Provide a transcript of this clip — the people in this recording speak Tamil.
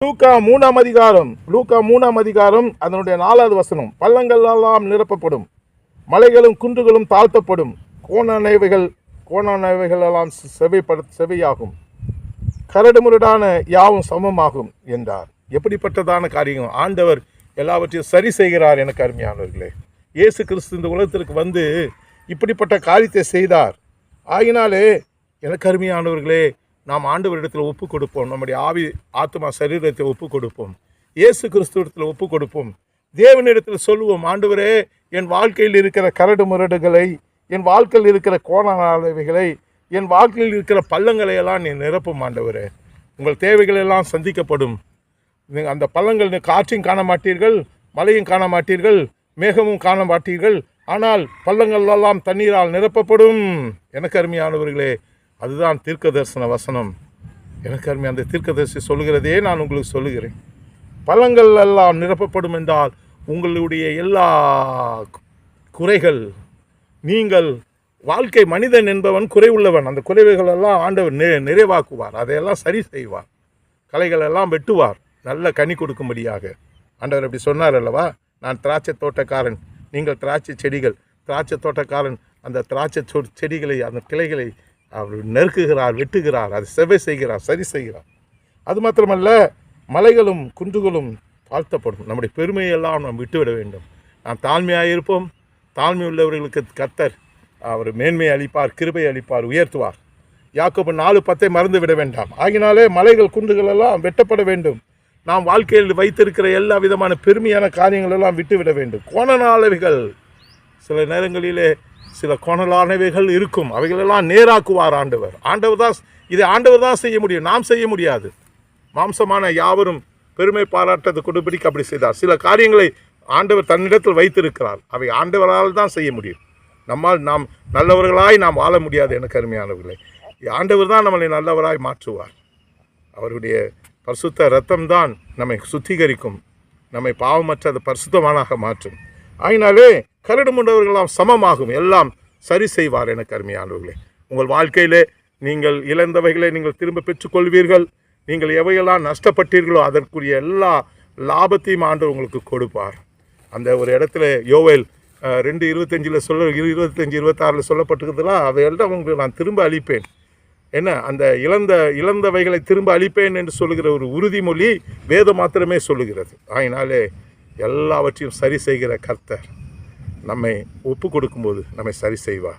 லூக்கா 3 அதனுடைய 4வது வசனம். பள்ளங்கள் எல்லாம் நிரப்பப்படும், மலைகளும் குன்றுகளும் தாழ்த்தப்படும், கோணானவைகள் எல்லாம் செவையாகும், கரடுமுரடான யாவும் சமமாகும் என்றார். எப்படிப்பட்டதான காரியம்! ஆண்டவர் எல்லாவற்றையும் சரி செய்கிறார். எனக்கு அருமையானவர்களே, இயேசு கிறிஸ்து இந்த உலகத்திற்கு வந்து இப்படிப்பட்ட காரியத்தை செய்தார். ஆகினாலே எனக்கு அருமையானவர்களே, நாம் ஆண்டவரிடத்தில் ஒப்பு கொடுப்போம். நம்முடைய ஆவி, ஆத்மா, சரீரத்தை ஒப்பு கொடுப்போம். இயேசு கிறிஸ்துவிடத்தில் ஒப்பு கொடுப்போம். தேவனிடத்தில் சொல்லுவோம், ஆண்டவரே, என் வாழ்க்கையில் இருக்கிற கரடு முரடுகளை, என் வாழ்க்கையில் இருக்கிற கோணானவைகளை, என் வாழ்க்கையில் இருக்கிற பள்ளங்களை எல்லாம் நீ நிரப்பும் ஆண்டவரே. உங்கள் தேவைகள் எல்லாம் சந்திக்கப்படும். அந்த பள்ளங்கள் காற்றையும் காண மாட்டீர்கள், மழையும் காண மாட்டீர்கள், மேகமும் காண மாட்டீர்கள். ஆனால் பள்ளங்கள் எல்லாம் தண்ணீரால் நிரப்பப்படும். எனக்கு அருமையானவர்களே, அதுதான் தீர்க்க தரிசன வசனம். எனக்கு அருமை, அந்த தீர்க்கதரிசி சொல்லுகிறதே நான் உங்களுக்கு சொல்லுகிறேன். பள்ளங்கள் எல்லாம் நிரப்பப்படும் என்றால் உங்களுடைய எல்லா குறைகள், நீங்கள் வாழ்க்கை, மனிதன் என்பவன் குறைவுள்ளவன், அந்த குறைவுகளெல்லாம் ஆண்டவர் நிறைவாக்குவார். அதையெல்லாம் சரி செய்வார். களைகள் எல்லாம் வெட்டுவார், நல்ல கனி கொடுக்கும்படியாக. ஆண்டவர் அப்படி சொன்னார் அல்லவா, நான் திராட்சை தோட்டக்காரன், நீங்கள் திராட்சை செடிகள். திராட்சை தோட்டக்காரன் அந்த திராட்சை செடிகளை, அந்த கிளைகளை அவர் நெருக்குகிறார், வெட்டுகிறார், அதை செவ்வை செய்கிறார், சரி செய்கிறார். அது மாத்திரமல்ல, மலைகளும் குன்றுகளும் தாழ்த்தப்படும். நம்முடைய பெருமையெல்லாம் நாம் விட்டுவிட வேண்டும். நாம் தாழ்மையாக இருப்போம். தாழ்மை உள்ளவர்களுக்கு கர்த்தர் அவர் மேன்மை அளிப்பார், கிருபை அளிப்பார், உயர்த்துவார். யாக்கோபு 4:10 மறந்து விட வேண்டாம். ஆகினாலே மலைகள் குன்றுகள் எல்லாம் வெட்டப்பட வேண்டும். நாம் வாழ்க்கையில் வைத்திருக்கிற எல்லா விதமான பெருமையான காரியங்கள் எல்லாம் விட்டுவிட வேண்டும். கோணலானவைகள், சில நேரங்களிலே சில கோணலானவைகள் இருக்கும், அவைகளெல்லாம் நேராக்குவார் ஆண்டவர். ஆண்டவர் தான் செய்ய முடியும், நாம் செய்ய முடியாது. மாம்சமான யாவரும் பெருமை பாராட்டது கொடுபடிக்கு அப்படி செய்தார். சில காரியங்களை ஆண்டவர் தன்னிடத்தில் வைத்திருக்கிறார், அவை ஆண்டவரால் தான் செய்ய முடியும். நாம் நல்லவர்களாய் நாம் வாழ முடியாது. எனக்கு அருமையானவர்களே, ஆண்டவர் தான் நம்மளை நல்லவராய் மாற்றுவார். அவருடைய பரிசுத்த இரத்தம் தான் நம்மை சுத்திகரிக்கும், நம்மை பாவமற்ற பரிசுத்தமானாக மாற்றும். ஆகினாலே கரடுமுண்டவர்களாம் சமமாகும், எல்லாம் சரி செய்வார். எனக்கு அருமையானவர்களே, உங்கள் வாழ்க்கையிலே நீங்கள் இழந்தவைகளை நீங்கள் திரும்ப பெற்றுக்கொள்வீர்கள். நீங்கள் எவையெல்லாம் நஷ்டப்பட்டீர்களோ அதற்குரிய எல்லா லாபத்தையும் ஆண்டவர் உங்களுக்கு கொடுப்பார். அந்த ஒரு இடத்துல யோவேல் 2:25 25-26 சொல்லப்பட்டிருக்கிறதுலாம் அவையெல்லாம் உங்களுக்கு நான் திரும்ப அளிப்பேன். என்ன, அந்த இழந்தவைகளை திரும்ப அளிப்பேன் என்று சொல்லுகிற ஒரு உறுதிமொழி வேதம் மாத்திரமே சொல்லுகிறது. ஆகினாலே எல்லாவற்றையும் சரி செய்கிற கர்த்தர் நம்மை ஒப்பு கொடுக்கும்போது நம்மை சரி செய்வார்.